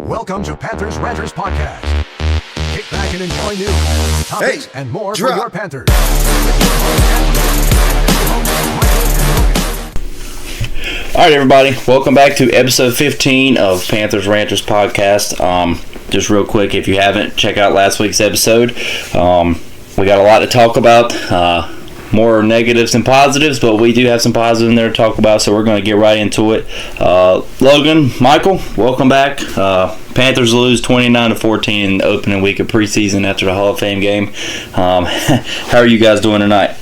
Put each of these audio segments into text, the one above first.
Welcome to PanthersRanters podcast. Kick back and enjoy news, topics, and more for your Panthers. All right, everybody. Welcome back to episode 15 of PanthersRanters podcast. Just real quick, if you haven't, check out last week's episode. We got a lot to talk about. More negatives than positives, but we do have some positives in there to talk about, so we're going to get right into it. Logan, Michael, welcome back. Panthers lose 29-14 in the opening week of preseason after the Hall of Fame game. How are you guys doing tonight?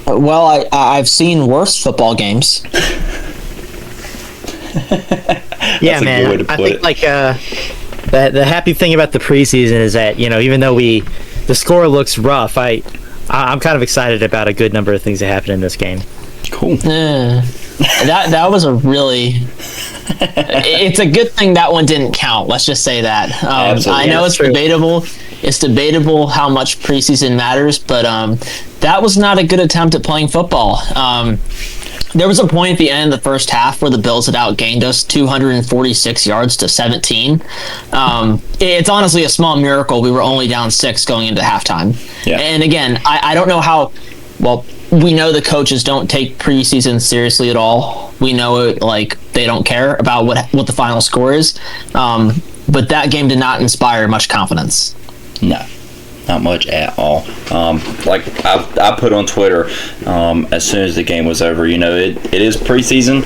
Well, I've seen worse football games. Yeah, man. I think the happy thing about the preseason is that, you know, even though the score looks rough, I'm kind of excited about a good number of things that happened in this game. Cool. That was a really. It's a good thing that one didn't count. Let's just say that. I know it's debatable. It's debatable how much preseason matters, but that was not a good attempt at playing football. There was a point at the end of the first half where the Bills had outgained us 246 yards to 17. It's honestly a small miracle we were only down 6 going into halftime. Yeah. And again, I don't know how. Well, we know the coaches don't take preseason seriously at all. We know it, like, they don't care about what the final score is. But that game did not inspire much confidence. No. Not much at all. Like I put on Twitter as soon as the game was over, you know, it is preseason,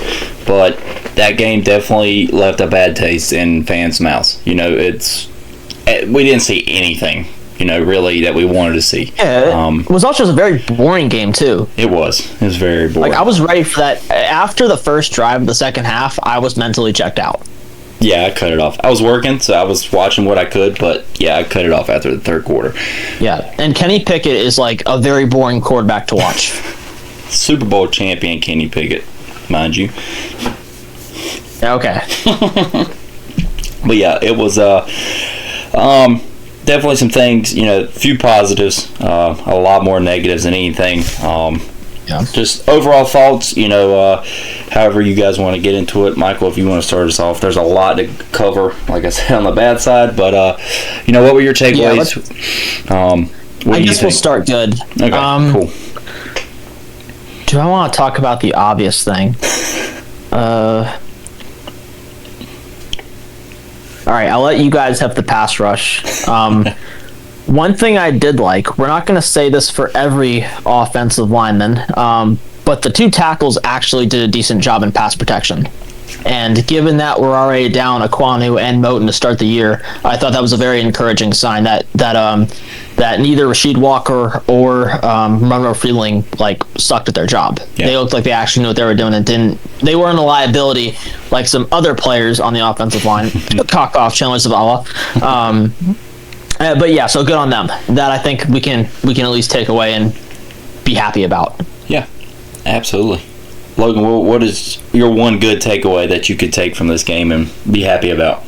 but that game definitely left a bad taste in fans' mouths. You know, we didn't see anything, you know, really that we wanted to see. Yeah, it was also just a very boring game, too. It was very boring. Like, I was ready for that. After the first drive of the second half, I was mentally checked out. Yeah, I cut it off. I was working, so I was watching what I could, but yeah, I cut it off after the third quarter. Yeah, and Kenny Pickett is like a very boring quarterback to watch. Super Bowl champion Kenny Pickett, mind you. Okay. But yeah, it was definitely some things, you know, a few positives, a lot more negatives than anything. Yeah. Just overall thoughts, you know, however you guys want to get into it. Michael, if you want to start us off, there's a lot to cover, like I said, on the bad side. But, you know, what were your takeaways? I guess we'll start good. Okay, cool. Do I want to talk about the obvious thing? All right, I'll let you guys have the pass rush. One thing I did like, we're not going to say this for every offensive lineman, but the 2 tackles actually did a decent job in pass protection. And given that we're already down Aquanu and Moten to start the year, I thought that was a very encouraging sign that neither Rasheed Walker or Monroe Freeling sucked at their job. Yeah. They looked like they actually knew what they were doing and they weren't a liability like some other players on the offensive line. Cock off, Chandler Zavala. But yeah, so good on them. That I think we can at least take away and be happy about. Yeah, absolutely. Logan, what is your one good takeaway that you could take from this game and be happy about?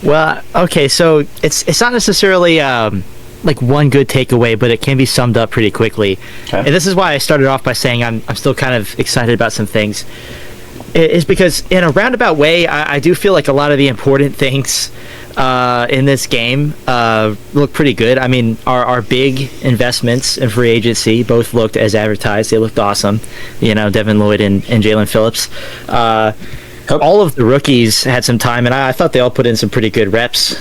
Well, okay, so it's not necessarily like one good takeaway, but it can be summed up pretty quickly. Okay. And this is why I started off by saying I'm still kind of excited about some things. It's because in a roundabout way, I do feel like a lot of the important things in this game look pretty good. I mean, our big investments in free agency both looked as advertised. They looked awesome. You know, Devin Lloyd and Jalen Phillips. All of the rookies had some time, and I thought they all put in some pretty good reps.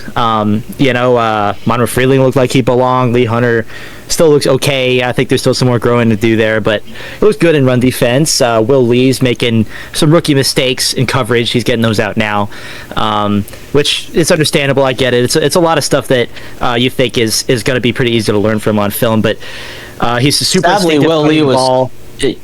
You know, Monroe Freeling looked like he belonged. Lee Hunter still looks okay. I think there's still some more growing to do there, but it looks good in run defense. Will Lee's making some rookie mistakes in coverage. He's getting those out now, which is understandable. I get it. It's a lot of stuff that you think is going to be pretty easy to learn from on film, but he's a super instinctive ball.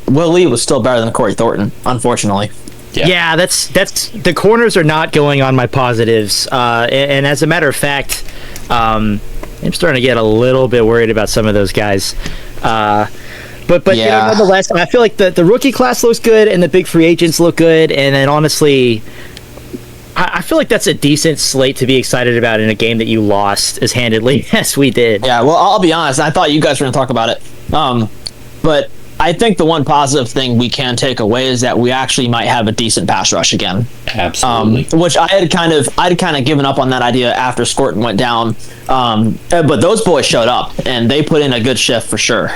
Will Lee was still better than Corey Thornton, unfortunately. Yeah, that's the corners are not going on my positives, and as a matter of fact, I'm starting to get a little bit worried about some of those guys. But yeah. You know, nonetheless, I feel like the rookie class looks good and the big free agents look good, and then honestly, I feel like that's a decent slate to be excited about in a game that you lost as handedly as we did. Yeah, well, I'll be honest. I thought you guys were going to talk about it, but I think the one positive thing we can take away is that we actually might have a decent pass rush again. Absolutely. Which I had kind of given up on that idea after Scorton went down. But those boys showed up and they put in a good shift for sure.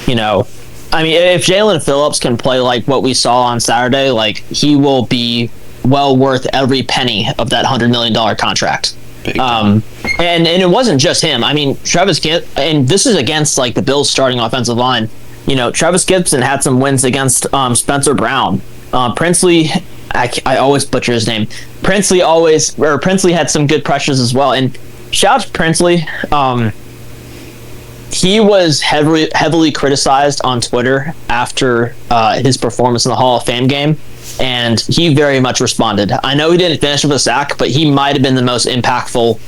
You know, I mean, if Jalen Phillips can play like what we saw on Saturday, like he will be well worth every penny of that $100 million contract. And it wasn't just him. I mean, Travis Gibson, and this is against like the Bills' starting offensive line. You know, Travis Gibson had some wins against Spencer Brown. Princely, I always butcher his name. Princely had some good pressures as well. And shout out to Princely. He was heavily criticized on Twitter after his performance in the Hall of Fame game, and he very much responded. I know he didn't finish with a sack, but he might have been the most impactful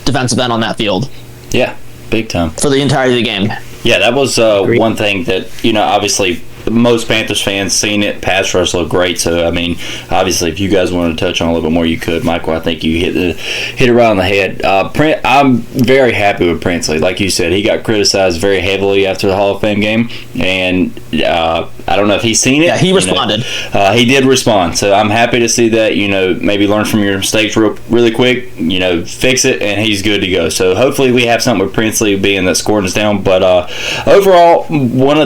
defensive end on that field. Yeah, big time. For the entirety of the game. Yeah, that was one thing that, you know, obviously most Panthers fans seen it. Pass rush looked great. So, I mean, obviously, if you guys wanted to touch on a little bit more, you could. Michael, I think you hit it right on the head. I'm very happy with Princely. Like you said, he got criticized very heavily after the Hall of Fame game. And I don't know if he's seen it. Yeah, he responded. He did respond. So, I'm happy to see that, you know, maybe learn from your mistakes really quick, you know, fix it, and he's good to go. So, hopefully, we have something with Princely being that scoring is down. But overall, one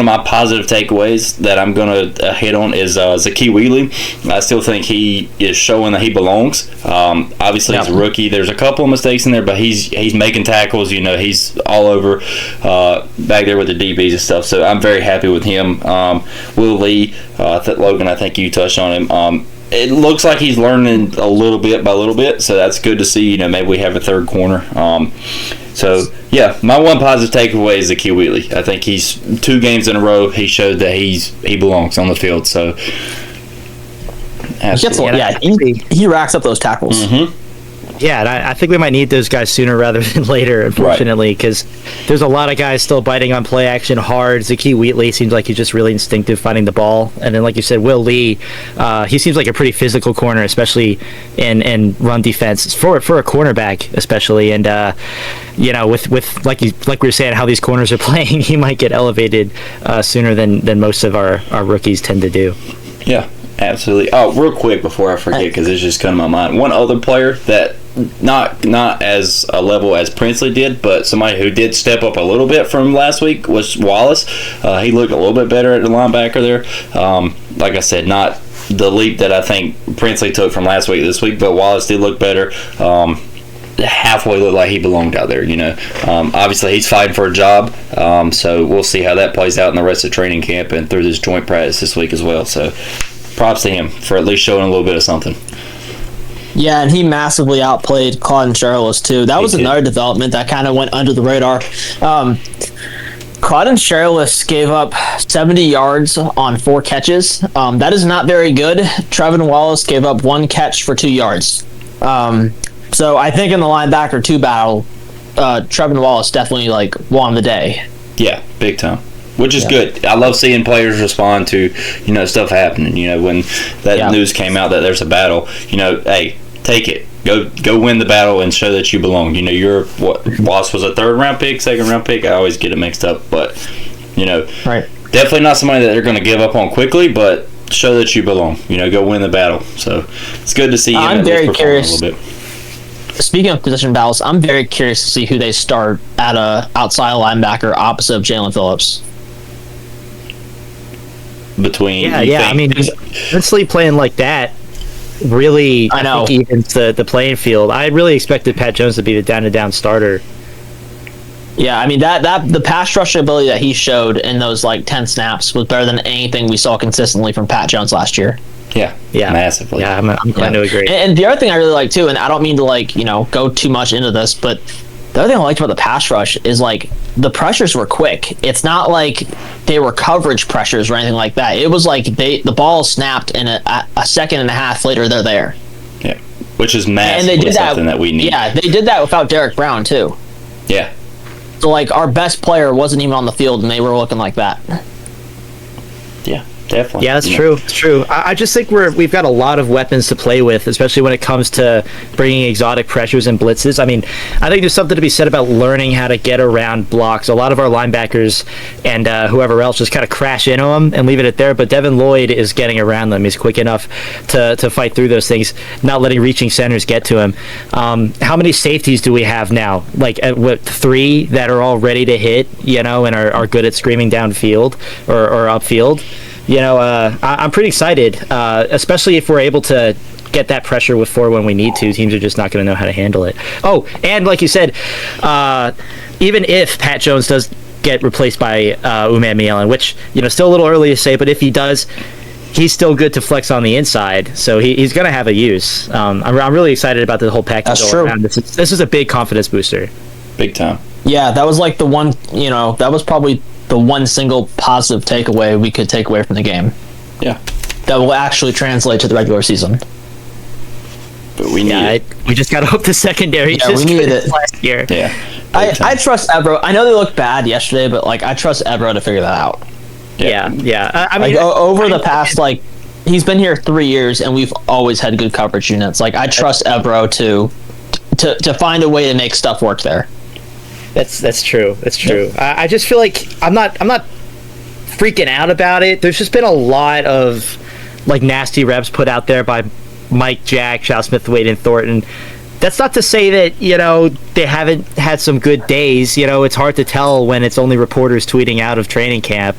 of my positive takeaways that I'm going to hit on is Zakee Wheatley. I still think he is showing that he belongs. Obviously, he's a rookie. There's a couple of mistakes in there, but he's making tackles. You know, he's all over back there with the DBs and stuff. So I'm very happy with him. Will Lee, Logan, I think you touched on him. It looks like he's learning a little bit by little bit, so that's good to see. You know, maybe we have a third corner. So, yeah, my one positive takeaway is Zakee Wheatley. I think he's 2 games in a row. He showed that he belongs on the field. So, he racks up those tackles. Mm-hmm. Yeah, and I think we might need those guys sooner rather than later, unfortunately, because there's a lot of guys still biting on play action hard. Zakee Wheatley seems like he's just really instinctive finding the ball. And then, like you said, Will Lee, he seems like a pretty physical corner, especially in run defense, for a cornerback especially. And, you know, with like we were saying, how these corners are playing, he might get elevated sooner than most of our rookies tend to do. Yeah. Absolutely. Oh, real quick before I forget, because it's just come to my mind. One other player that not as a level as Princely did, but somebody who did step up a little bit from last week was Wallace. He looked a little bit better at the linebacker there. Like I said, not the leap that I think Princely took from last week to this week, but Wallace did look better. Halfway looked like he belonged out there, you know. Obviously, he's fighting for a job, so we'll see how that plays out in the rest of training camp and through this joint practice this week as well. So, props to him for at least showing a little bit of something. Yeah, and he massively outplayed Claude Sherrillis, too. That was another development that kind of went under the radar. Claude Sherrillis gave up 70 yards on 4 catches. That is not very good. Trevin Wallace gave up 1 catch for 2 yards. So I think in the linebacker 2 battle, Trevin Wallace definitely won the day. Yeah, big time. Which is good. I love seeing players respond to, you know, stuff happening. You know, when that news came out that there's a battle, you know, hey, take it. Go win the battle and show that you belong. You know, Wallace was a 3rd-round pick, 2nd-round pick. I always get it mixed up. But, you know, definitely not somebody that they're going to give up on quickly, but show that you belong. You know, go win the battle. So it's good to see him I'm very curious. A little bit. Speaking of position battles, I'm very curious to see who they start at a outside linebacker opposite of Jalen Phillips. I mean, Princely playing like that really, I think, evens the playing field. I really expected Pat Jones to be the down-to-down starter. Yeah, I mean, that the pass rush ability that he showed in those 10 snaps was better than anything we saw consistently from Pat Jones last year. Yeah, massively. Yeah, I'm glad to agree. And the other thing I really like too, and I don't mean to go too much into this, but the other thing I liked about the pass rush is the pressures were quick. It's not like they were coverage pressures or anything like that. It was the ball snapped and a second and a half later they're there. Yeah, which is massively and they did something that we need. Yeah, they did that without Derek Brown too. Yeah. So our best player wasn't even on the field and they were looking like that. Yeah. Definitely. Yeah, that's true. It's true. I just think we've got a lot of weapons to play with, especially when it comes to bringing exotic pressures and blitzes. I mean, I think there's something to be said about learning how to get around blocks. A lot of our linebackers and whoever else just kind of crash into them and leave it at there. But Devin Lloyd is getting around them. He's quick enough to fight through those things, not letting reaching centers get to him. How many safeties do we have now? Like, what, 3 that are all ready to hit, and are good at screaming downfield or upfield? I'm pretty excited, especially if we're able to get that pressure with 4 when we need to. Teams are just not going to know how to handle it. Oh, and like you said, even if Pat Jones does get replaced by Uman Mielen, which, still a little early to say, but if he does, he's still good to flex on the inside, so he's going to have a use. I'm really excited about the whole package. That's true. This is a big confidence booster. Big time. Yeah, that was like the one, that was probably the one single positive takeaway we could take away from the game. Yeah. That will actually translate to the regular season. But we need it. We just got to hope the secondary we needed it last year. Yeah. I trust Evero. I know they looked bad yesterday, but I trust Evero to figure that out. Yeah. I mean, over the past he's been here 3 years, and we've always had good coverage units. I trust Evero to find a way to make stuff work there. That's true. That's true. I just feel like I'm not freaking out about it. There's just been a lot of nasty reps put out there by Mike, Jack, Shao Smith, Wade, and Thornton. That's not to say that they haven't had some good days. It's hard to tell when it's only reporters tweeting out of training camp.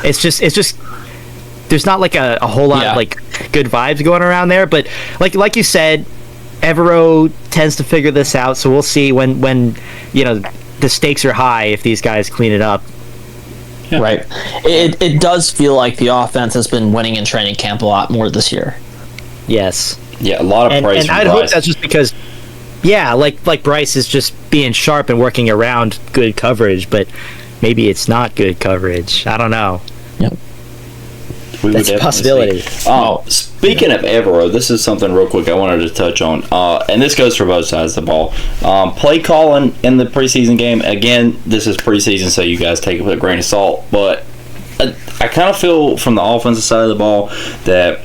It's just there's not a whole lot of good vibes going around there. But like you said, Evero tends to figure this out. So we'll see when the stakes are high if these guys clean it up. Yeah. Right. It does feel like the offense has been winning in training camp a lot more this year. Yes. Yeah, a lot of praise. And I'd hope that's just because, like Bryce is just being sharp and working around good coverage, but maybe it's not good coverage. I don't know. Yep. That's a possibility. Speaking of Evero, this is something real quick I wanted to touch on, and this goes for both sides of the ball. Play calling in the preseason game. Again, this is preseason, so you guys take it with a grain of salt. But I kind of feel from the offensive side of the ball that,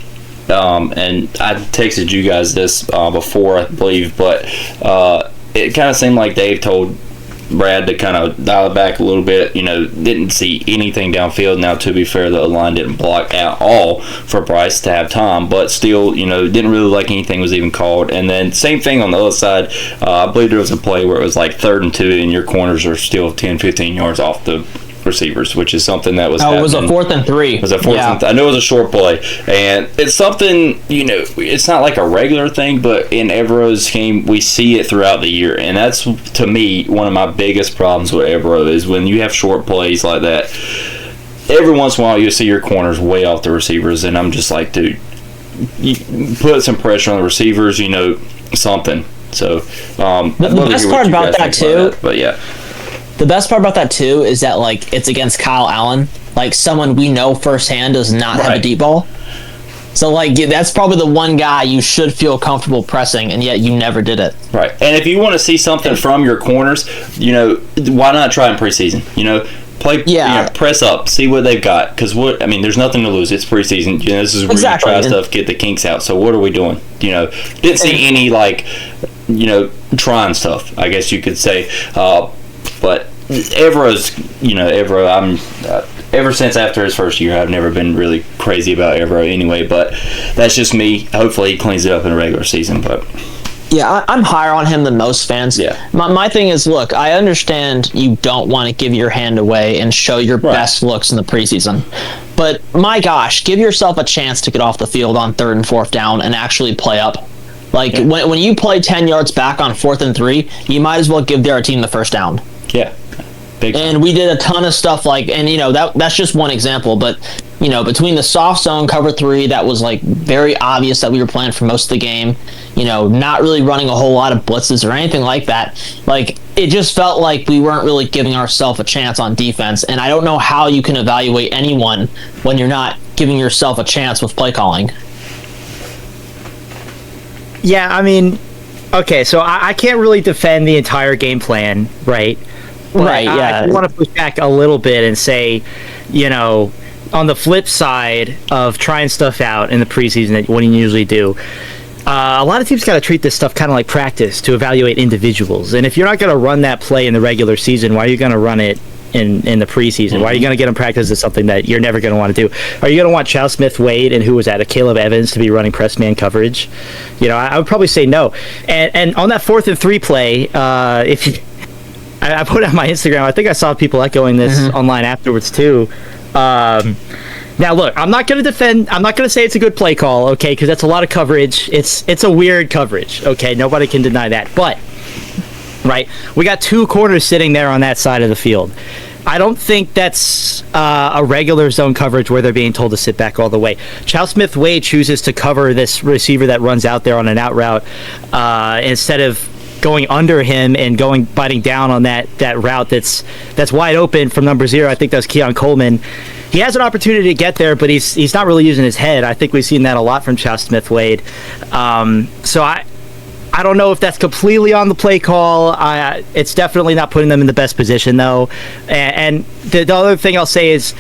and I texted you guys this before, I believe, but it kind of seemed like Dave told Brad to kind of dial it back a little bit. Didn't see anything downfield. Now, to be fair, the line didn't block at all for Bryce to have time, but still, didn't really like anything was even called. And then same thing on the other side. I believe there was a play where it was 3rd and 2 and your corners are still 10, 15 yards off the receivers, which is something that was it was a 4th and 3. It was a 4th and I know it was a short play, and it's something, it's not like a regular thing, but in Evero's scheme we see it throughout the year, and that's, to me, one of my biggest problems with Evero is when you have short plays like that. Every once in a while you'll see your corners way off the receivers, and I'm just like, dude, you put some pressure on the receivers, something. So the best part about that too, but yeah, the best part about that too is that it's against Kyle Allen, someone we know firsthand does not have a deep ball. So that's probably the one guy you should feel comfortable pressing, and yet you never did it. Right. And if you want to see something from your corners, why not try in preseason? Press up, see what they've got, because there's nothing to lose. It's preseason. This is where you try stuff, get the kinks out. So what are we doing? Didn't see any trying stuff, I guess you could say. But Evero's, Evero, ever since after his first year, I've never been really crazy about Evero anyway, but that's just me. Hopefully he cleans it up in the regular season. But yeah, I'm higher on him than most fans. Yeah. My thing is, look, I understand you don't want to give your hand away and show your best looks in the preseason, but my gosh, give yourself a chance to get off the field on 3rd and 4th down and actually play up. When you play 10 yards back on 4th and 3, you might as well give their team the first down. Yeah. And we did a ton of stuff that's just one example, but between the soft zone cover 3, that was very obvious that we were playing for most of the game, not really running a whole lot of blitzes or anything like that. It just felt like we weren't really giving ourselves a chance on defense, and I don't know how you can evaluate anyone when you're not giving yourself a chance with play calling. Yeah, okay, so I can't really defend the entire game plan, right? Right, yeah. I want to push back a little bit and say, on the flip side of trying stuff out in the preseason that what you usually do, a lot of teams got to treat this stuff kind of like practice to evaluate individuals. And if you're not going to run that play in the regular season, why are you going to run it in the preseason? Mm-hmm. Why are you going to get them practice as something that you're never going to want to do? Are you going to want Chow Smith-Wade and who was that, Caleb Evans, to be running press man coverage? I would probably say no. And on that 4th and 3 play, if you, I put it on my Instagram. I think I saw people echoing this online afterwards too. Now look, I'm not going to defend. I'm not going to say it's a good play call, okay? Because that's a lot of coverage. It's a weird coverage, okay? Nobody can deny that. But right, we got 2 corners sitting there on that side of the field. I don't think that's a regular zone coverage where they're being told to sit back all the way. Chow Smith-Wade chooses to cover this receiver that runs out there on an out route instead of going under him and biting down on that route that's wide open from number 0. I think that's Keon Coleman. He has an opportunity to get there, but he's not really using his head. I think we've seen that a lot from Chow Smith-Wade. So I don't know if that's completely on the play call. It's definitely not putting them in the best position, though. And the other thing I'll say is,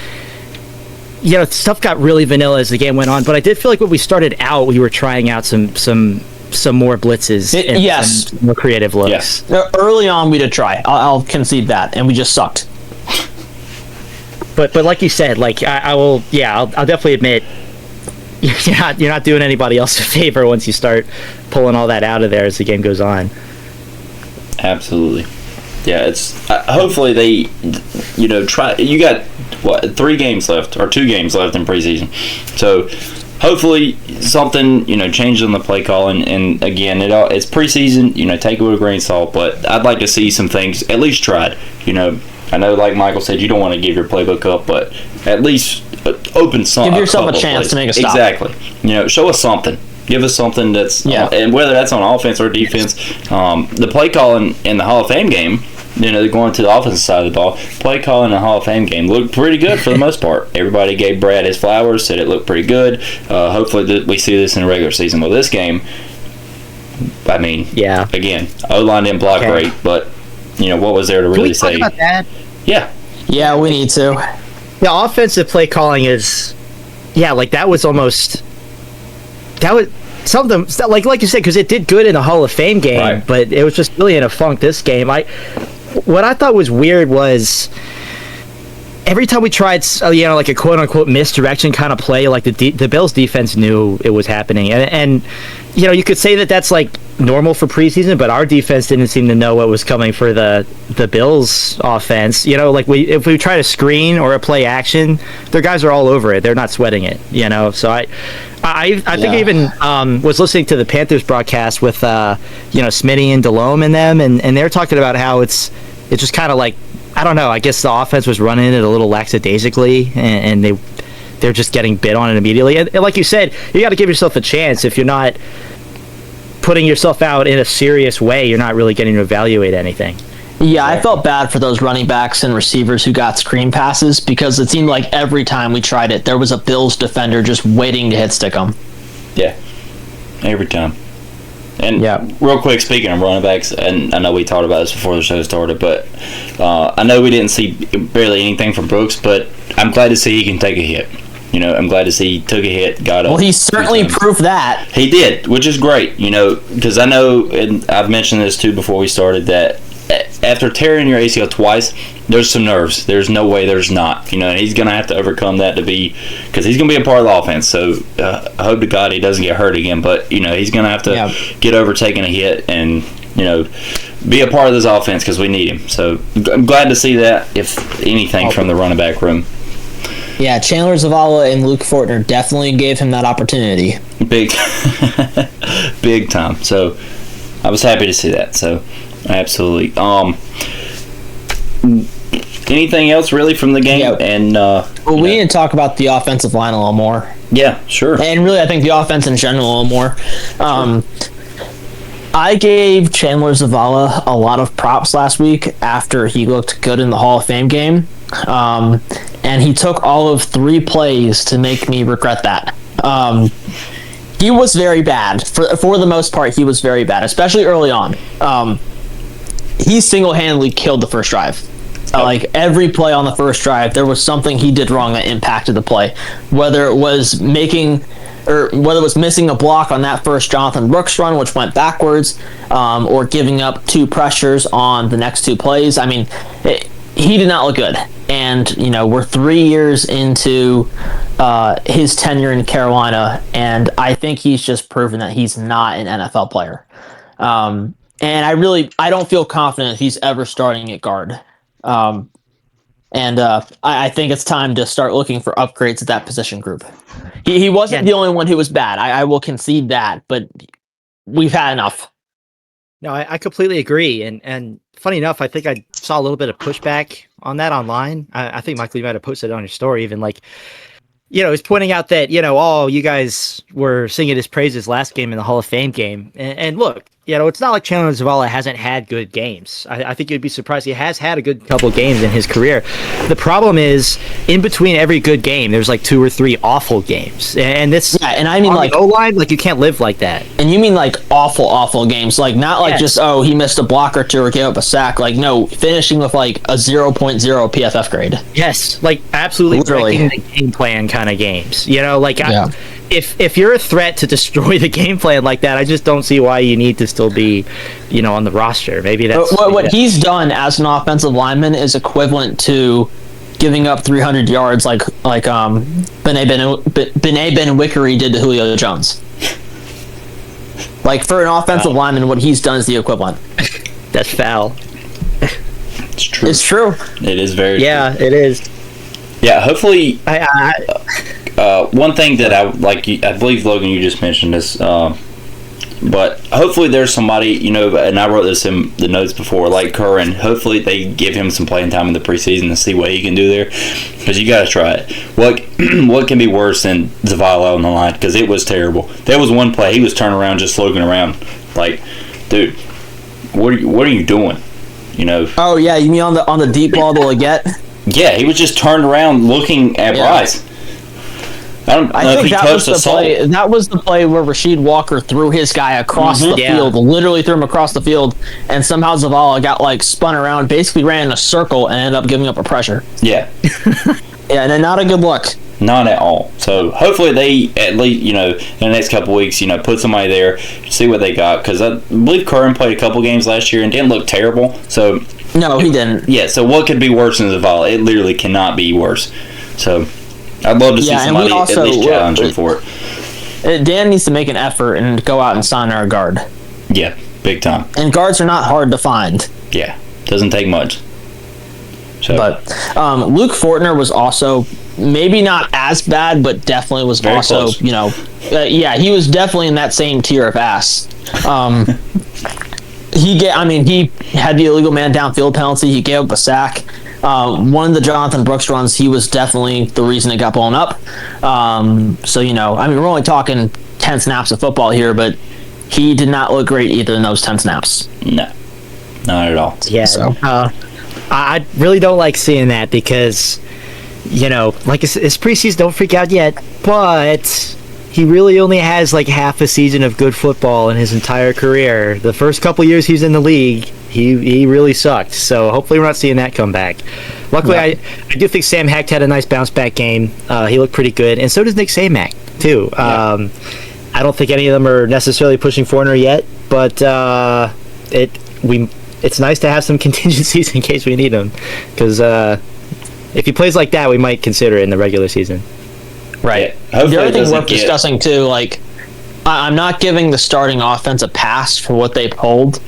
stuff got really vanilla as the game went on, but I did feel like when we started out, we were trying out some more blitzes and some more creative looks. Yes. Early on, we did try. I'll concede that, and we just sucked. But like you said, like I'll definitely admit you're not doing anybody else a favor once you start pulling all that out of there as the game goes on. Absolutely. Yeah, it's hopefully they try. You got 3 games left or 2 games left in preseason, so hopefully something changes in the play call. And again, it's preseason. Take it with a grain of salt, but I'd like to see some things at least tried. I know, like Michael said, you don't want to give your playbook up, but at least open some. Give yourself a chance to make a stop. Exactly. Show us something. Give us something that's, and whether that's on offense or defense. The play call in the Hall of Fame game, they're going to the offensive side of the ball. Play call in the Hall of Fame game looked pretty good for the most part. Everybody gave Brad his flowers, said it looked pretty good. Hopefully we see this in the regular season. Well, this game, I mean, again, O-line didn't block great, but what was there to really say? Can we talk about that? Yeah, we need to. The offensive play calling is, that was something like you said, because it did good in the Hall of Fame game, right, but it was just really in a funk this game. What I thought was weird was every time we tried, like a quote unquote misdirection kind of play, like the Bills defense knew it was happening, and you could say that that's like normal for preseason, but our defense didn't seem to know what was coming for the Bills offense. If we try to screen or a play action, their guys are all over it. They're not sweating it. So I think I even was listening to the Panthers broadcast with Smitty and Delhomme and them, and they're talking about how it's just kind of like, I don't know, I guess the offense was running it a little lackadaisically, and they're just getting bit on it immediately. And like you said, you got to give yourself a chance. If you're not putting yourself out in a serious way, you're not really getting to evaluate anything. Yeah, I felt bad for those running backs and receivers who got screen passes, because it seemed like every time we tried it, there was a Bills defender just waiting to hit stick them. Yeah, every time. And real quick, speaking of running backs, and I know we talked about this before the show started, but I know we didn't see barely anything from Brooks, but I'm glad to see he can take a hit. I'm glad to see he took a hit, got up. Well, he certainly proved that. He did, which is great, because I know, and I've mentioned this too before we started, that after tearing your ACL twice, there's some nerves. There's no way there's not. And he's going to have to overcome that because he's going to be a part of the offense. So I hope to God he doesn't get hurt again. But, he's going to have to get over taking a hit and, be a part of this offense because we need him. So I'm glad to see that, if anything, from the running back room. Yeah, Chandler Zavala and Luke Fortner definitely gave him that opportunity. Big time. So I was happy to see that. So absolutely. Anything else really from the game? And we need to talk about the offensive line a little more. Yeah, sure. And really, I think the offense in general a little more. I gave Chandler Zavala a lot of props last week after he looked good in the Hall of Fame game. And he took all of 3 plays to make me regret that. He was very bad. For the most part, he was very bad, especially early on. He single-handedly killed the first drive. Like every play on the first drive, there was something he did wrong that impacted the play. Whether it was missing a block on that first Jonathan Brooks run, which went backwards, or giving up 2 pressures on the next 2 plays. I mean, he did not look good. And, we're 3 years into his tenure in Carolina, and I think he's just proven that he's not an NFL player. And I don't feel confident he's ever starting at guard. I think it's time to start looking for upgrades at that position group. He wasn't the only one who was bad. I will concede that, but we've had enough. No, I completely agree. And funny enough, I think I saw a little bit of pushback on that online. I think Michael, you might have posted it on your story, even he's pointing out that, you guys were singing his praises last game in the Hall of Fame game. And look, it's not like Chandler Zavala hasn't had good games. I think you'd be surprised. He has had a good couple games in his career. The problem is, in between every good game, there's 2 or 3 awful games. And this, and I mean, O-line, you can't live like that. And you mean awful games, not just, he missed a block or 2 or gave up a sack. No, finishing with a 0.0 PFF grade. Yes, absolutely breaking the game plan kind of games. If you're a threat to destroy the game plan like that, I just don't see why you need to still be, on the roster. Maybe that's what he's done as an offensive lineman is equivalent to giving up 300 yards, like Bené Benwickery did to Julio Jones. For an offensive lineman, what he's done is the equivalent. That's foul. It's true. It's true. It is very. Yeah, true. It is. Yeah, hopefully. One thing that I believe, Logan, you just mentioned this, but hopefully there's somebody, and I wrote this in the notes before, like Curran. Hopefully they give him some playing time in the preseason to see what he can do there, because you got to try it. What can be worse than Zavala on the line? Because it was terrible. There was one play he was turning around, just slogging around, dude, what are you doing? Oh yeah, you mean on the deep ball to Leggett? Yeah, he was just turned around looking at Bryce. I think that was the play where Rasheed Walker threw his guy across the field, literally threw him across the field, and somehow Zavala got spun around, basically ran in a circle, and ended up giving up a pressure. Yeah. Yeah, and not a good look. Not at all. So hopefully they, at least, in the next couple weeks, put somebody there, see what they got, because I believe Curran played a couple games last year and didn't look terrible. So no, he didn't. Yeah, so what could be worse than Zavala? It literally cannot be worse. So I'd love to see somebody at least challenge him for it. Dan needs to make an effort and go out and sign our guard. Yeah, big time. And guards are not hard to find. Yeah, doesn't take much. So. But Luke Fortner was also maybe not as bad, but definitely was very also close. He was definitely in that same tier of ass. He had the illegal man downfield penalty. He gave up a sack. One of the Jonathan Brooks runs, he was definitely the reason it got blown up. We're only talking 10 snaps of football here, but he did not look great either in those 10 snaps. No, not at all. Yeah. So. I really don't like seeing that because, it's preseason, don't freak out yet, but he really only has half a season of good football in his entire career. The first couple years he's in the league, he really sucked. So hopefully we're not seeing that come back. Luckily, I do think Sam Hecht had a nice bounce back game. He looked pretty good, and so does Nick Samac too. Yeah. I don't think any of them are necessarily pushing Fortner yet, but it's nice to have some contingencies in case we need them, because if he plays like that, we might consider it in the regular season. Right. The other thing worth discussing too, I'm not giving the starting offense a pass for what they pulled,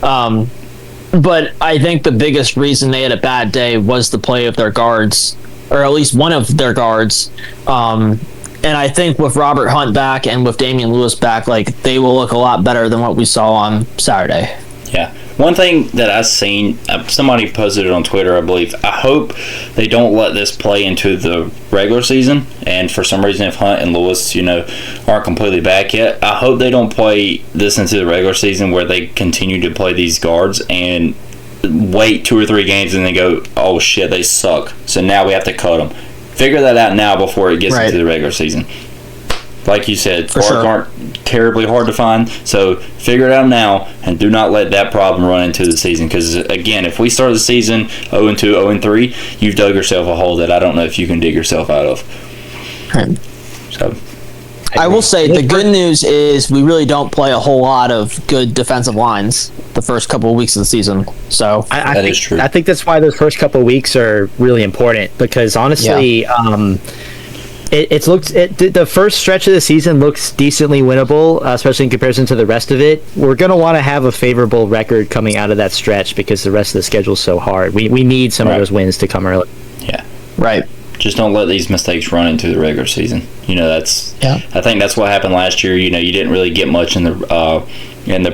but I think the biggest reason they had a bad day was the play of their guards, or at least one of their guards. And I think with Robert Hunt back and with Damian Lewis back, they will look a lot better than what we saw on Saturday. Yeah. One thing that I've seen, somebody posted it on Twitter, I believe. I hope they don't let this play into the regular season. And for some reason, if Hunt and Lewis, aren't completely back yet, I hope they don't play this into the regular season where they continue to play these guards and wait 2 or 3 games and then go, oh shit, they suck. So now we have to cut them. Figure that out now before it gets into the regular season. like you said, guards sure. aren't terribly hard to find. So figure it out now, and do not let that problem run into the season. Because again, if we start the season 0-2, 0-3, you've dug yourself a hole that I don't know if you can dig yourself out of. So. I will say the good news is we really don't play a whole lot of good defensive lines the first couple of weeks of the season. So I that think, is true. I think that's why those first couple of weeks are really important, because honestly, the first stretch of the season looks decently winnable, especially in comparison to the rest of it. We're going to want to have a favorable record coming out of that stretch because the rest of the schedule is so hard. We need some of those wins to come early. Yeah. Right. Just don't let these mistakes run into the regular season. I think that's what happened last year. You didn't really get much in the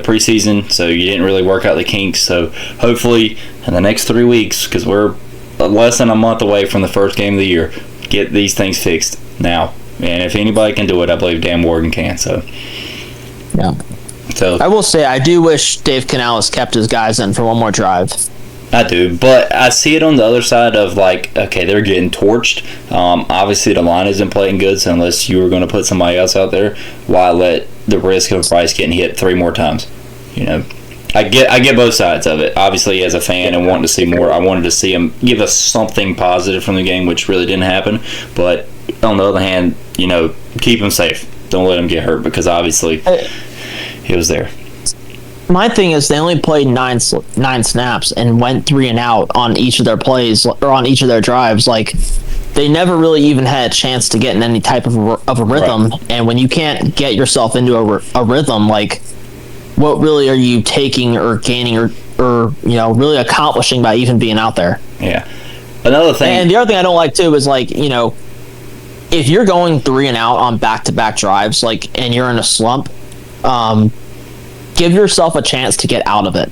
preseason, so you didn't really work out the kinks. So hopefully in the next 3 weeks, because we're less than a month away from the first game of the year, get these things fixed now. And if anybody can do it, I believe Dan Morgan can. So yeah. So I will say I do wish Dave Canales kept his guys in for one more drive. I do, but I see it on the other side of okay, they're getting torched. Obviously, the line isn't playing good, so unless you were going to put somebody else out there, why let the risk of Bryce getting hit 3 more times? I get both sides of it. Obviously, as a fan and wanting to see more, I wanted to see him give us something positive from the game, which really didn't happen. But on the other hand, keep him safe. Don't let him get hurt, because obviously he was there. My thing is they only played nine snaps and went 3 and out on each of their plays or on each of their drives. They never really even had a chance to get in any type of a rhythm. Right. And when you can't get yourself into a rhythm, what really are you taking or gaining or really accomplishing by even being out there? Yeah. Another thing. And the other thing I don't like too is if you're going 3 and out on back-to-back drives, and you're in a slump, give yourself a chance to get out of it.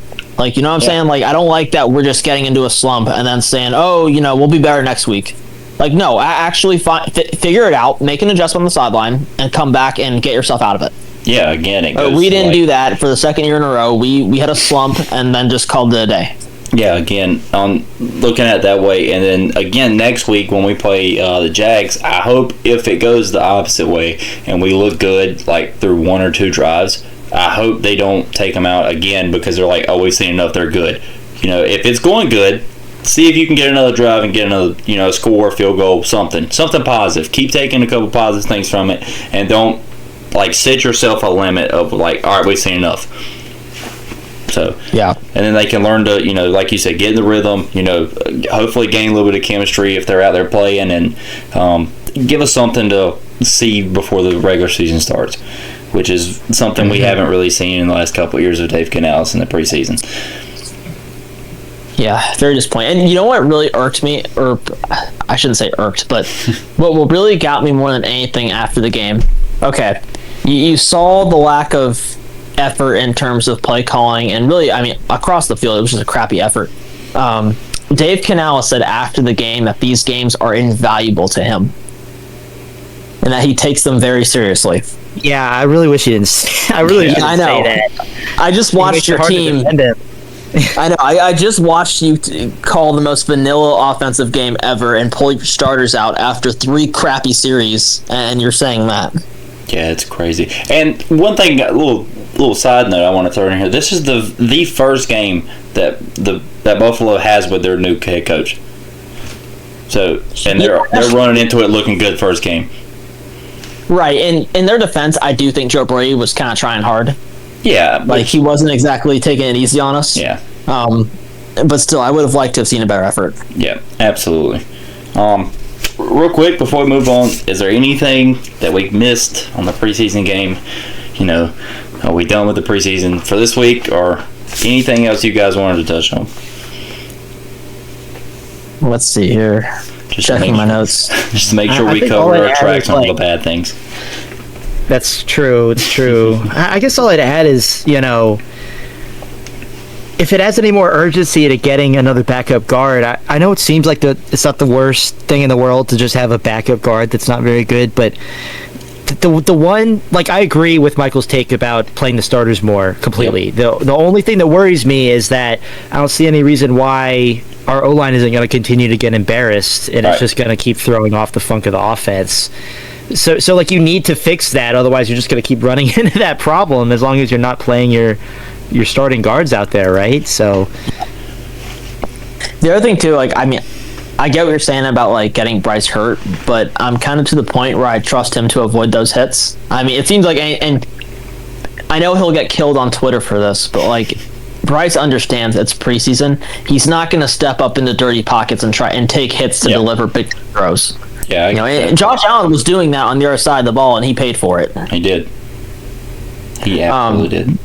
You know what I'm saying? I don't like that we're just getting into a slump and then saying, we'll be better next week. No, actually figure it out, make an adjustment on the sideline, and come back and get yourself out of it. Yeah, again, it goes we didn't do that for the second year in a row. We had a slump and then just called it a day. Yeah, again, looking at it that way. And then, again, next week when we play the Jags, I hope if it goes the opposite way and we look good, through 1 or 2 drives, I hope they don't take them out again because they're we've seen enough, they're good. If it's going good, see if you can get another drive and get another, score, field goal, something positive. Keep taking a couple positive things from it, and don't set yourself a limit of all right, we've seen enough. So yeah, and then they can learn to like you said, get in the rhythm. Hopefully gain a little bit of chemistry if they're out there playing, and give us something to see before the regular season starts, which is something we haven't really seen in the last couple of years of Dave Canales in the preseason. Yeah, very disappointing. And you know what really irked me, or I shouldn't say irked, but what really got me more than anything after the game? Okay, you saw the lack of effort in terms of play calling, and really, across the field, it was just a crappy effort. Dave Canales said after the game that these games are invaluable to him, and that he takes them very seriously. Yeah, I really wish you didn't. I know. Say that. I just watched your team. I know. I just watched you call the most vanilla offensive game ever and pull your starters out after 3 crappy series, and you're saying that. Yeah, it's crazy. And one thing, a little side note I want to throw in here. This is the first game that Buffalo has with their new head coach. So, and they're running into it looking good first game. Right, and in their defense, I do think Joe Brady was kind of trying hard. Yeah. He wasn't exactly taking it easy on us. Yeah. But still, I would have liked to have seen a better effort. Yeah, absolutely. Real quick, before we move on, is there anything that we missed on the preseason game? Are we done with the preseason for this week, or anything else you guys wanted to touch on? Let's see here. Just checking my notes. Just to make sure we cover our tracks on all the bad things. That's true. It's true. I guess all I'd add is, if it has any more urgency to getting another backup guard, I know it seems like it's not the worst thing in the world to just have a backup guard that's not very good, but the one, I agree with Michael's take about playing the starters more completely. Yep. The only thing that worries me is that I don't see any reason why our O-line isn't going to continue to get embarrassed, and It's just going to keep throwing off the funk of the offense. So like you need to fix that, otherwise you're just going to keep running into that problem as long as you're not playing your starting guards out there, right? So the other thing too, like, I mean, I get what you're saying about like getting Bryce hurt, but I'm kind of to the point where I trust him to avoid those hits. I mean, it seems like, and I know he'll get killed on Twitter for this, but like, Bryce understands it's preseason. He's not going to step up into dirty pockets and try and take hits to deliver big throws. Yeah, and Josh Allen was doing that on the other side of the ball, and he paid for it. He did. He absolutely did.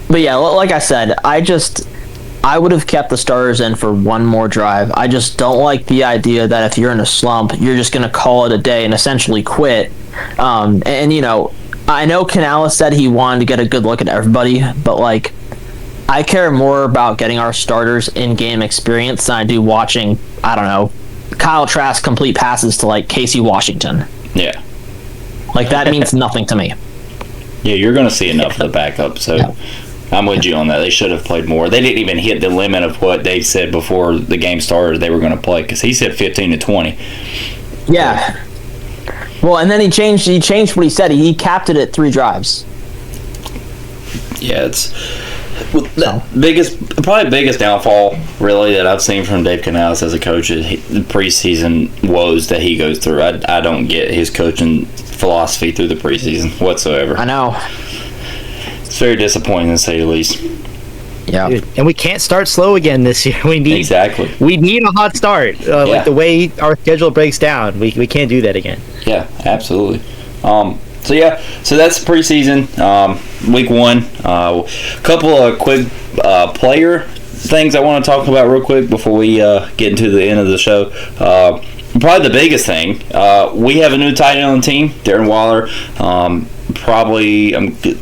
But yeah, like I said, I would have kept the starters in for one more drive. I just don't like the idea that if you're in a slump, you're just going to call it a day and essentially quit. And you know, I know Canales said he wanted to get a good look at everybody, but like, I care more about getting our starters in-game experience than I do watching, I don't know, Kyle Trask complete passes to like Casey Washington. Yeah. Like, that means nothing to me. Yeah, you're going to see enough of the backup, so I'm with you on that. They should have played more. They didn't even hit the limit of what they said before the game started they were going to play, because he said 15 to 20. Yeah. Well, and then he changed what he said. He capped it at 3 drives. Yeah, it's the biggest downfall really that I've seen from Dave Canales as a coach is the preseason woes that he goes through. I don't get his coaching philosophy through the preseason whatsoever. I know. It's very disappointing to say the least. Yeah. Dude, and we can't start slow again this year. We need a hot start. Like the way our schedule breaks down, we can't do that again. Yeah, absolutely. So that's preseason, week 1. A couple of quick player things I want to talk about real quick before we get into the end of the show. Probably the biggest thing, we have a new tight end on the team, Darren Waller.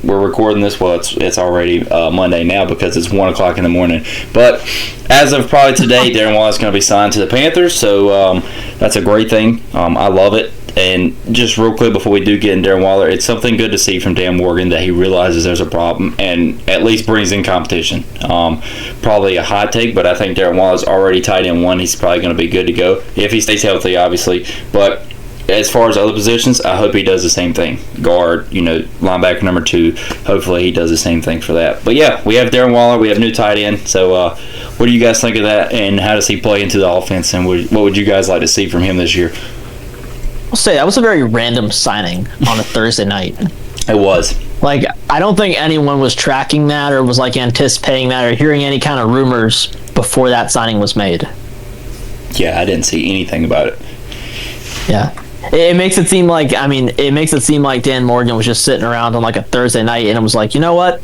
We're recording this. Well, it's already Monday now because it's 1:00 in the morning. But as of probably today, Darren Waller's going to be signed to the Panthers. So that's a great thing. I love it. And just real quick before we do get in Darren Waller, it's something good to see from Dan Morgan that he realizes there's a problem and at least brings in competition. Probably a hot take, but I think Darren Waller's already tight end 1. He's probably going to be good to go if he stays healthy, obviously. But as far as other positions, I hope he does the same thing. Guard, linebacker number 2. Hopefully he does the same thing for that. But yeah, we have Darren Waller. We have new tight end. So what do you guys think of that? And how does he play into the offense? And what would you guys like to see from him this year? I'll say that was a very random signing on a Thursday night. It was. Like, I don't think anyone was tracking that or was like anticipating that or hearing any kind of rumors before that signing was made. Yeah, I didn't see anything about it. Yeah. It makes it seem like Dan Morgan was just sitting around on like a Thursday night and it was like, you know what?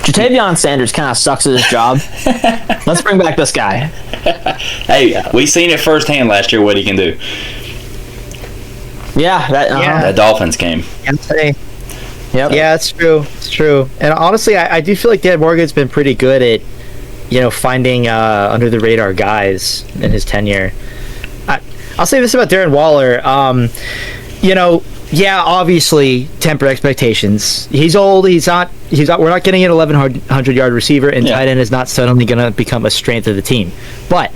Jatavion Sanders kind of sucks at his job. Let's bring back this guy. Hey, we seen it firsthand last year what he can do. Yeah, that Dolphins game. Yep. Yeah, it's true. It's true. And honestly, I do feel like Dan Morgan's been pretty good at, finding under the radar guys in his tenure. I'll say this about Darren Waller. Obviously temper expectations. He's old. We're not getting an 1,100 yard receiver, and tight end is not suddenly going to become a strength of the team. But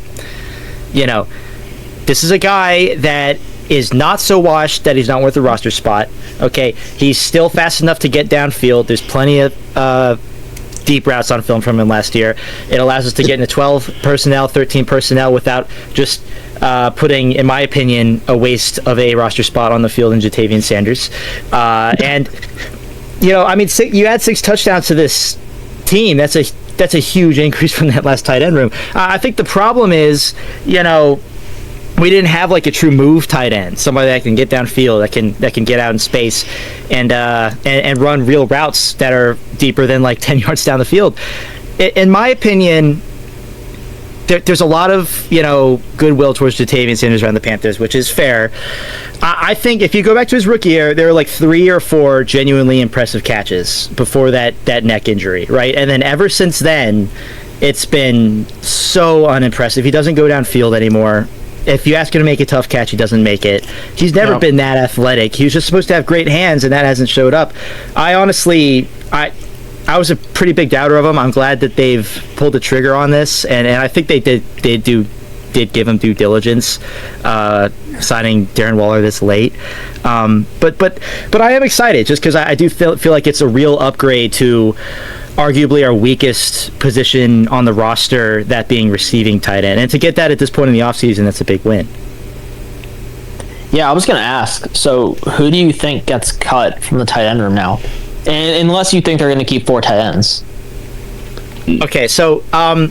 this is a guy that is not so washed that he's not worth a roster spot. Okay, he's still fast enough to get downfield. There's plenty of deep routes on film from him last year. It allows us to get into 12 personnel, 13 personnel without just putting, in my opinion, a waste of a roster spot on the field in Jatavion Sanders. You add 6 touchdowns to this team. That's a huge increase from that last tight end room. I think the problem is, we didn't have like a true move tight end, somebody that can get downfield, that can get out in space, and run real routes that are deeper than like 10 yards down the field. In my opinion, there's a lot of goodwill towards Jatavion Sanders around the Panthers, which is fair. I think if you go back to his rookie year, there were like 3 or 4 genuinely impressive catches before that neck injury, right? And then ever since then, it's been so unimpressive. He doesn't go downfield anymore. If you ask him to make a tough catch, he doesn't make it. He's never been that athletic. He was just supposed to have great hands, and that hasn't showed up. I was a pretty big doubter of him. I'm glad that they've pulled the trigger on this, and I think they did give him due diligence. signing Darren Waller this late. But I am excited just because I do feel like it's a real upgrade to arguably our weakest position on the roster, that being receiving tight end. And to get that at this point in the offseason, that's a big win. Yeah, I was going to ask, so who do you think gets cut from the tight end room now? And unless you think they're going to keep 4 tight ends. Okay, so I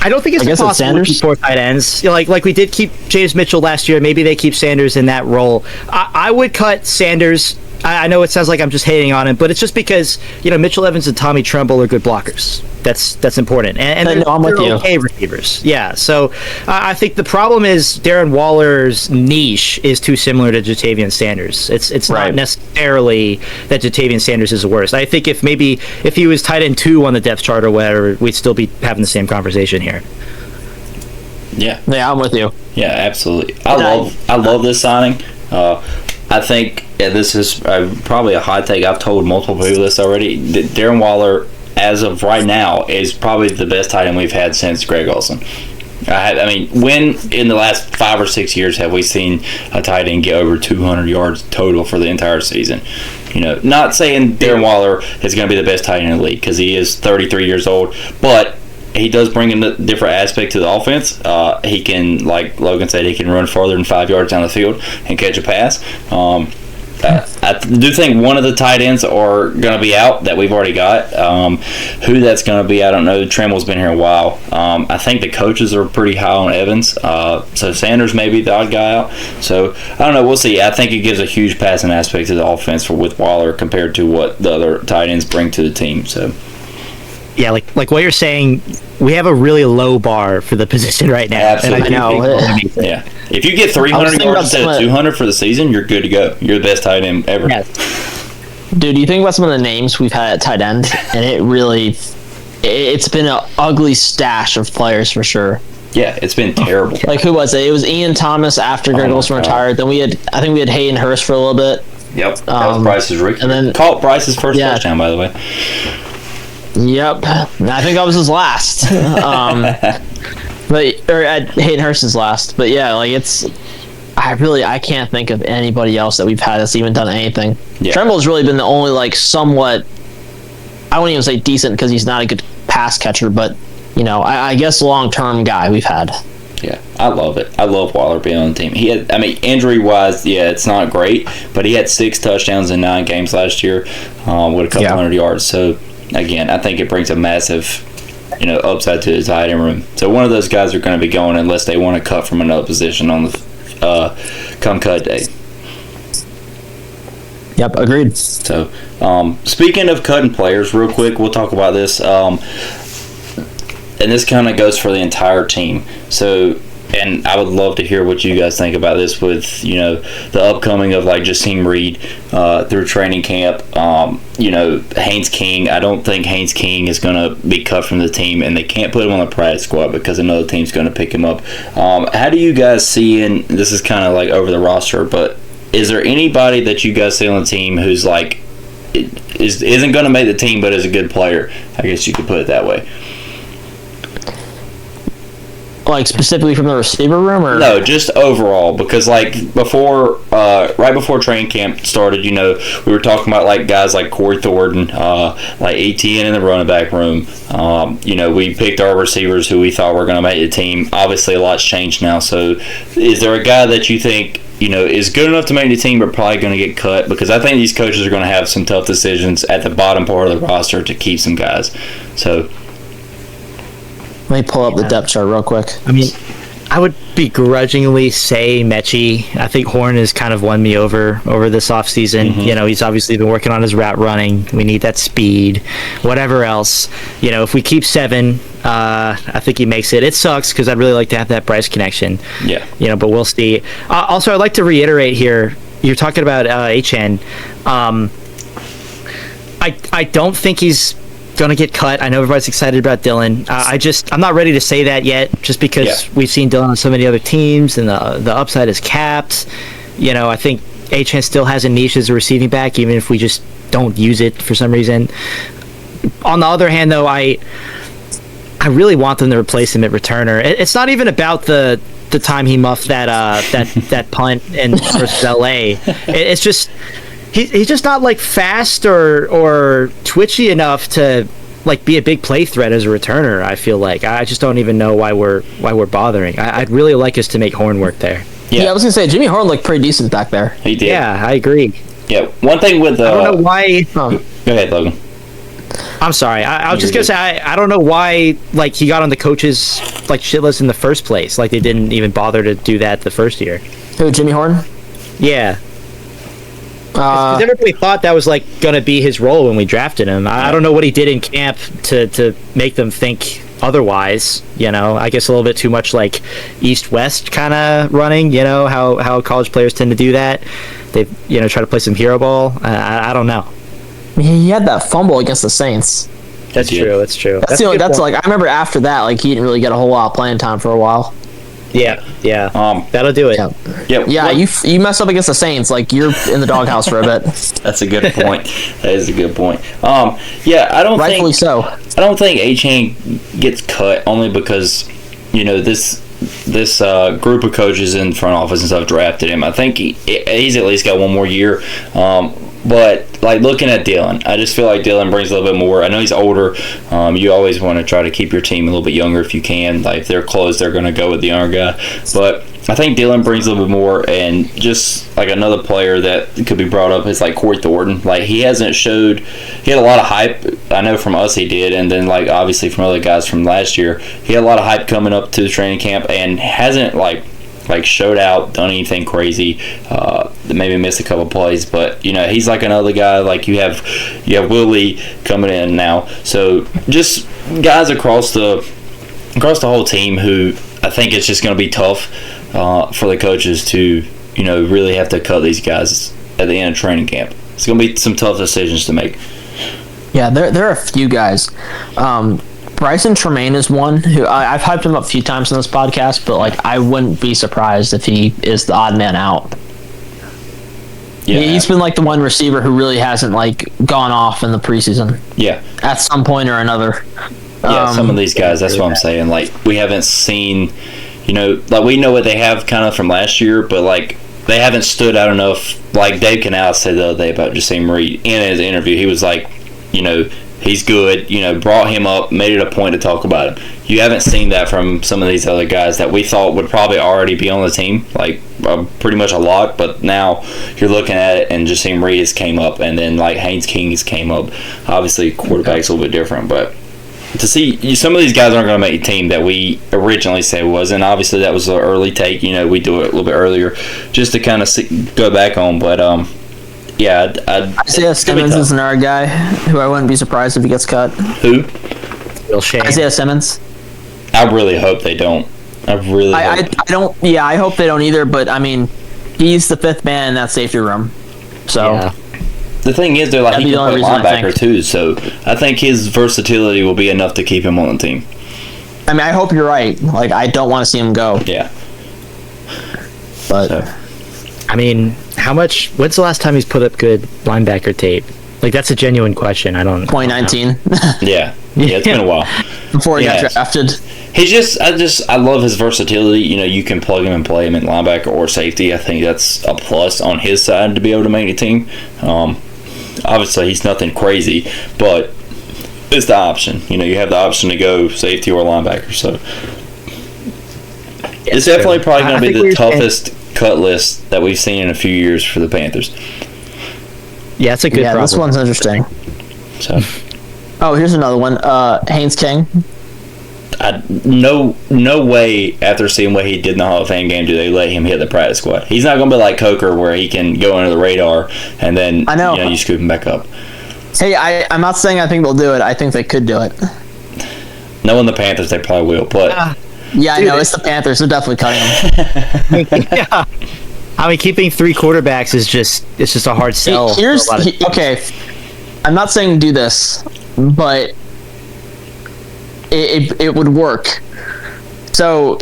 don't think it's possible to keep 4 tight ends. Like we did keep James Mitchell last year. Maybe they keep Sanders in that role. I would cut Sanders. I know it sounds like I'm just hating on him, but it's just because Mitchell Evans and Tommy Tremble are good blockers. That's important, and they're okay receivers. Yeah, so I think the problem is Darren Waller's niche is too similar to Jatavian Sanders. It's not necessarily that Jatavian Sanders is the worst. I think if he was tight end 2 on the depth chart or whatever, we'd still be having the same conversation here. Yeah, I'm with you. Yeah, absolutely. I love this signing. I think this is probably a hot take. I've told multiple people this already. Darren Waller, as of right now, is probably the best tight end we've had since Greg Olsen. I mean, when in the last 5 or 6 years have we seen a tight end get over 200 yards total for the entire season? Not saying Darren Waller is going to be the best tight end in the league because he is 33 years old, but he does bring in a different aspect to the offense. He can, like Logan said, he can run farther than 5 yards down the field and catch a pass. I do think one of the tight ends are going to be out that we've already got. Who that's going to be, I don't know. Tremble's been here a while. I think the coaches are pretty high on Evans. So Sanders may be the odd guy out. So I don't know. We'll see. I think it gives a huge passing aspect to the offense with Waller compared to what the other tight ends bring to the team. So. Yeah, like what you're saying, we have a really low bar for the position right now. Absolutely. And I know. Yeah. If you get 300 yards instead of 200 for the season, you're good to go. You're the best tight end ever. Yes. Dude, you think about some of the names we've had at tight end, and it's been an ugly stash of players for sure. Yeah, it's been terrible. Like, who was it? It was Ian Thomas after Greg Olsen retired. Then I think we had Hayden Hurst for a little bit. Yep, that was Bryce's rookie. And then caught Bryce's first touchdown, by the way. Yep, I think that was his last. Hayden Hurst's last. But yeah, like I can't think of anybody else that we've had that's even done anything. Yeah. Tremble's really been the only somewhat, I wouldn't even say decent because he's not a good pass catcher, but I guess long-term guy we've had. Yeah, I love it. I love Waller being on the team. He had, injury-wise, it's not great, but he had 6 touchdowns in 9 games last year with a couple hundred yards. So again, I think it brings a massive, upside to the tight end room. So one of those guys are going to be going unless they want to cut from another position on the come cut day. Yep, agreed. So speaking of cutting players, real quick, we'll talk about this. And this kind of goes for the entire team. So. And I would love to hear what you guys think about this with, the upcoming of Jasim Reed through training camp. Haynes King. I don't think Haynes King is going to be cut from the team, and they can't put him on the practice squad because another team's going to pick him up. How do you guys see, and this is kind of over the roster, but is there anybody that you guys see on the team who's isn't going to make the team but is a good player? I guess you could put it that way. Specifically from the receiver room, or no, just overall, because right before training camp started, we were talking about guys like Corey Thornton, ATN in the running back room. We picked our receivers who we thought were going to make the team. Obviously, a lot's changed now. So, is there a guy that you think is good enough to make the team, but probably going to get cut? Because I think these coaches are going to have some tough decisions at the bottom part of the roster to keep some guys. So. Let me pull up the depth chart real quick. I would begrudgingly say Mechie. I think Horn has kind of won me over this offseason. Mm-hmm. He's obviously been working on his route running. We need that speed. Whatever else. If we keep 7, I think he makes it. It sucks because I'd really like to have that Bryce connection. Yeah. But we'll see. Also, I'd like to reiterate here, you're talking about HN. I don't think he's going to get cut. I know everybody's excited about Dylan. I'm not ready to say that yet, just because we've seen Dylan on so many other teams, and the upside is capped. I think HN still has a niche as a receiving back, even if we just don't use it for some reason. On the other hand, though, I really want them to replace him at returner. It's not even about the the time he muffed that punt versus LA. It's just he's just not like fast or twitchy enough to like be a big play threat as a returner. I feel like I just don't even know why we're bothering. I'd really like us to make Horn work there. Yeah, I was gonna say Jimmy Horn looked pretty decent back there. He did. Yeah, I agree. Yeah, one thing with I don't know why. Go ahead, Logan. I'm sorry. I was just gonna say I don't know why like he got on the coaches like shit list in the first place. Like they didn't even bother to do that the first year. Who, Jimmy Horn? Yeah. Because everybody thought that was like gonna be his role when we drafted him. I don't know what he did in camp to make them think otherwise. You know, I guess a little bit too much like East-West kind of running. You know how college players tend to do that. They try to play some hero ball. I don't know. He had that fumble against the Saints. That's true. That's true. That's like I remember after that, like he didn't really get a whole lot of playing time for a while. Yeah. That'll do it. Yeah. You mess up against the Saints, like you're in the doghouse for a bit. That's a good point. That is a good point. I don't rightfully think so. I don't think Achane gets cut only because this group of coaches in front office and stuff drafted him. I think he's at least got one more year. But like looking at Dylan, I just feel like Dylan brings a little bit more. I know he's older. You always want to try to keep your team a little bit younger if you can. Like if they're close, they're going to go with the younger guy. But I think Dylan brings a little bit more, and just like another player that could be brought up is like Corey Thornton. Like he hasn't showed. He had a lot of hype. I know from us he did, and then like obviously from other guys from last year, he had a lot of hype coming up to the training camp, and hasn't like showed out, done anything crazy, maybe missed a couple plays, but he's like another guy. Like you have Willie coming in now, so just guys across the whole team who I think it's just going to be tough for the coaches to really have to cut these guys at the end of training camp. It's going to be some tough decisions to make. Yeah, there are a few guys. Bryson Tremaine is one who I've hyped him up a few times in this podcast, but like I wouldn't be surprised if he is the odd man out. Yeah, he's been like the one receiver who really hasn't like gone off in the preseason. Yeah, at some point or another. Yeah, some of these guys. That's what I'm saying. Like we haven't seen, like we know what they have kind of from last year, but like they haven't stood out enough. Like Dave Canales said the other day about Jasim Reed in his interview, he was like, he's good, brought him up, made it a point to talk about him. You haven't seen that from some of these other guys that we thought would probably already be on the team, like pretty much a lock, but now you're looking at it and Jasim Reed came up, and then like Haynes Kings came up. Obviously, quarterback's a little bit different, but to see some of these guys aren't going to make a team that we originally said was, and obviously that was an early take. We do it a little bit earlier just to kind of go back on, but yeah, Isaiah Simmons is another guy who I wouldn't be surprised if he gets cut. Who? Real shame. Isaiah Simmons. I really hope they don't. I don't. Yeah, I hope they don't either. But I mean, he's the fifth man in that safety room. So the thing is, they're like he can play linebacker too. So I think his versatility will be enough to keep him on the team. I mean, I hope you're right. Like, I don't want to see him go. Yeah. But I mean, when's the last time he's put up good linebacker tape? Like, that's a genuine question. I don't 2019. Yeah, it's been a while. Before he got drafted. I love his versatility. You can plug him and play him in linebacker or safety. I think that's a plus on his side to be able to make a team. Obviously, he's nothing crazy, but it's the option. You have the option to go safety or linebacker. So it's definitely probably going to be the toughest cut list that we've seen in a few years for the Panthers. Yeah, it's a good problem. This one's interesting. So, here's another one. Haynes King. No way after seeing what he did in the Hall of Fame game do they let him hit the practice squad. He's not going to be like Coker where he can go under the radar and then you scoop him back up. Hey, I'm not saying I think they'll do it. I think they could do it. Knowing the Panthers, they probably will. But I know it's the Panthers. They're definitely cutting him. Yeah. I mean, keeping three quarterbacks is just a hard sell. Okay, I'm not saying do this, but it would work. So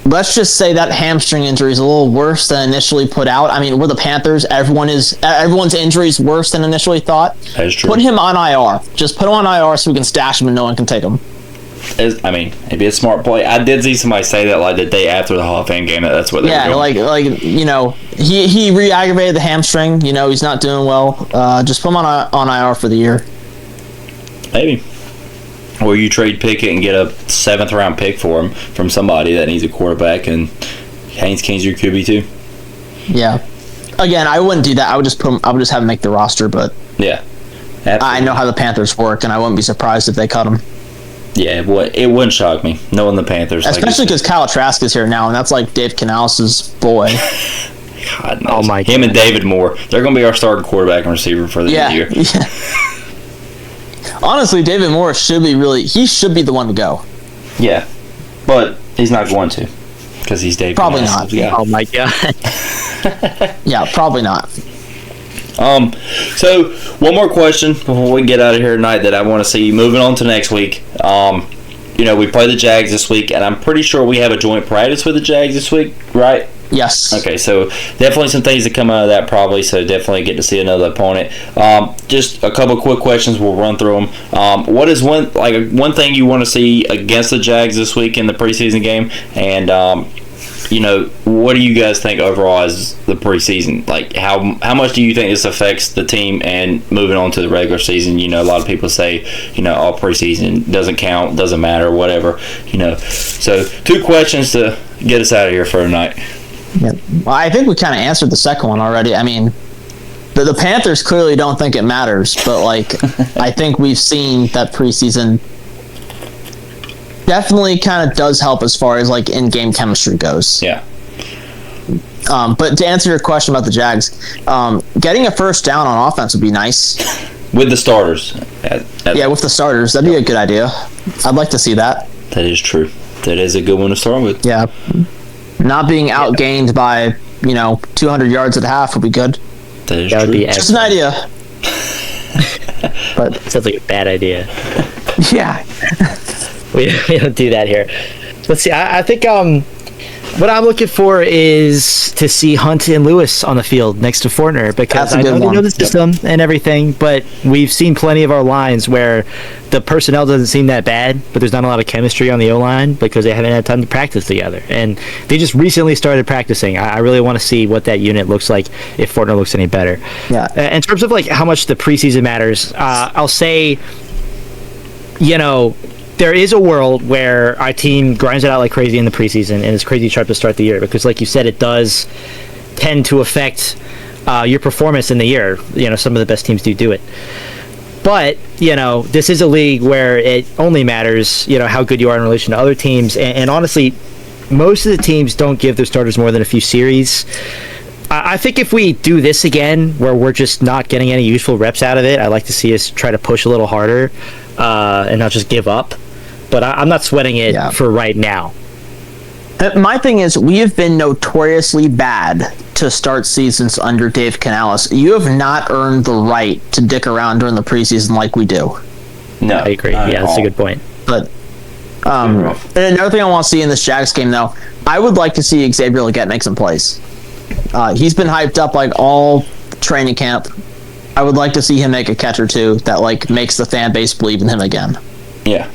let's just say that hamstring injury is a little worse than initially put out. I mean, we're the Panthers. Everyone's injury is worse than initially thought. That is true. Put him on IR. Just put him on IR so we can stash him and no one can take him. maybe a smart play. I did see somebody say that like the day after the Hall of Fame game. That's what they were doing. He re-aggravated the hamstring. He's not doing well. Just put him on IR for the year. Maybe. Or you trade Pickett and get a 7th round pick for him from somebody that needs a quarterback, and Haynes King's your QB too. Yeah. Again, I wouldn't do that. I would just have him make the roster, but yeah, absolutely. I know how the Panthers work, and I wouldn't be surprised if they cut him. Yeah, it wouldn't shock me knowing the Panthers, especially because Kyle Trask is here now, and that's like Dave Canales' boy. God knows. Oh my! Him and David Moore, they're going to be our starting quarterback and receiver for the year. Yeah. Honestly, David Moore should be the one to go. Yeah, but he's not going to because he's David. Probably not. Yeah. Oh my God. Yeah, probably not. So one more question before we get out of here tonight that I want to see moving on to next week. We play the Jags this week, and I'm pretty sure we have a joint practice with the Jags this week, right? Yes. Okay, so definitely some things that come out of that probably, so definitely get to see another opponent. Just a couple quick questions, we'll run through them. What is one thing you want to see against the Jags this week in the preseason game? And, what do you guys think overall as the preseason? Like, how much do you think this affects the team and moving on to the regular season? A lot of people say, all preseason doesn't count, doesn't matter, whatever. So 2 questions to get us out of here for tonight. Yeah. Well, I think we kind of answered the second one already. I mean, the Panthers clearly don't think it matters, but I think we've seen that preseason definitely kind of does help as far as in-game chemistry goes. Yeah. But to answer your question about the Jags, getting a first down on offense would be nice. With the starters. Yeah, with the starters. That'd be a good idea. I'd like to see that. That is true. That is a good one to start with. Yeah. Not being outgained by, 200 yards at half would be good. That is true. Would be just an idea. But it sounds like a bad idea. Yeah. we don't do that here. Let's see. I think what I'm looking for is to see Hunt and Lewis on the field next to Fortner, because I know they know the system and everything, but we've seen plenty of our lines where the personnel doesn't seem that bad, but there's not a lot of chemistry on the O-line because they haven't had time to practice together. And they just recently started practicing. I really want to see what that unit looks like if Fortner looks any better. Yeah. In terms of how much the preseason matters, I'll say, there is a world where our team grinds it out like crazy in the preseason and is crazy sharp to start the year because, like you said, it does tend to affect your performance in the year. Some of the best teams do it. But, this is a league where it only matters, how good you are in relation to other teams. And honestly, most of the teams don't give their starters more than a few series. I think if we do this again, where we're just not getting any useful reps out of it, I'd like to see us try to push a little harder and not just give up. But I'm not sweating it for right now. My thing is, we have been notoriously bad to start seasons under Dave Canales. You have not earned the right to dick around during the preseason like we do. No, I agree. Yeah, that's a good point. But and another thing I want to see in this Jags game, though, I would like to see Xavier Legette make some plays. He's been hyped up all training camp. I would like to see him make a catch or two that makes the fan base believe in him again. Yeah.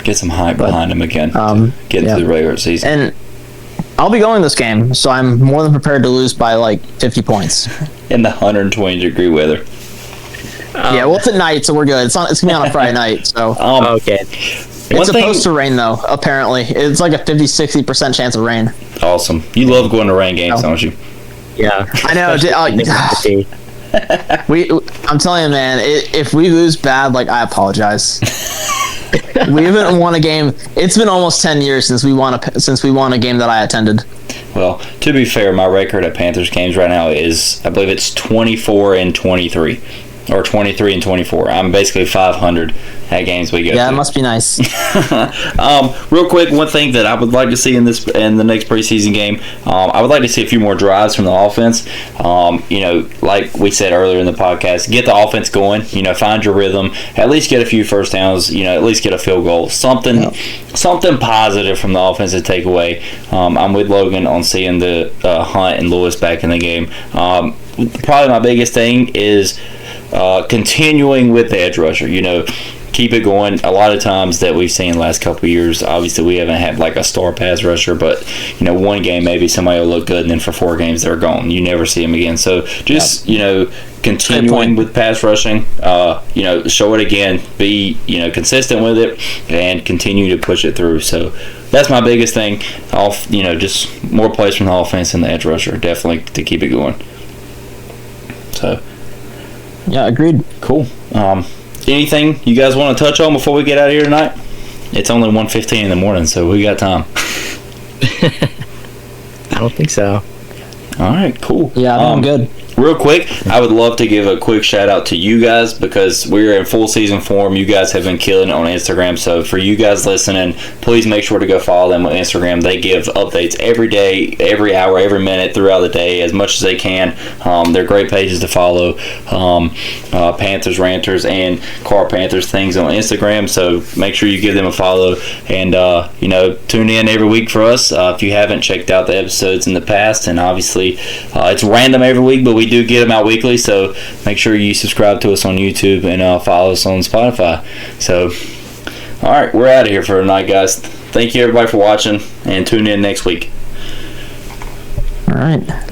Get some hype behind him again. Get into the regular season. And I'll be going this game, so I'm more than prepared to lose by 50 points. In the 120-degree weather. It's at night, so we're good. It's going to be on a Friday night, so. Okay. It's supposed to rain, though, apparently. It's like a 50-60% chance of rain. Awesome. You love going to rain games, don't you? Yeah. I know. I'm telling you, man, if we lose bad, I apologize. We haven't won a game. It's been almost 10 years since we won a game that I attended. Well, to be fair, my record at Panthers games right now is, I believe it's 24-23. Or 23-24. I'm basically 500 at games we go to. Yeah, it must be nice. Real quick, one thing that I would like to see in the next preseason game, I would like to see a few more drives from the offense. Like we said earlier in the podcast, get the offense going. Find your rhythm. At least get a few first downs. At least get a field goal. Something positive from the offense to take away. I'm with Logan on seeing the Hunt and Lewis back in the game. Probably my biggest thing is continuing with the edge rusher. Keep keep it going. A lot of times that we've seen the last couple of years, obviously we haven't had like a star pass rusher, but one game maybe somebody will look good, and then for 4 games they're gone. You never see them again. So just continuing with pass rushing, show it again, be consistent with it, and continue to push it through. So that's my biggest thing. Just more plays from the offense and the edge rusher, definitely to keep it going. So yeah, agreed. Cool. Anything you guys want to touch on before we get out of here tonight? It's only 1:15 in the morning, so we got time. I don't think so. All right, cool. Yeah, I'm good. Real quick, I would love to give a quick shout out to you guys because we're in full season form. You guys have been killing it on Instagram. So for you guys listening, please make sure to go follow them on Instagram. They give updates every day, every hour, every minute throughout the day as much as they can. They're great pages to follow. Panthers Ranters and Car Panthers things on Instagram. So make sure you give them a follow and tune in every week for us. If you haven't checked out the episodes in the past, and obviously it's random every week, but we do get them out weekly, so make sure you subscribe to us on YouTube and follow us on Spotify. So, all right, we're out of here for tonight, guys. Thank you, everybody, for watching, and tune in next week. All right.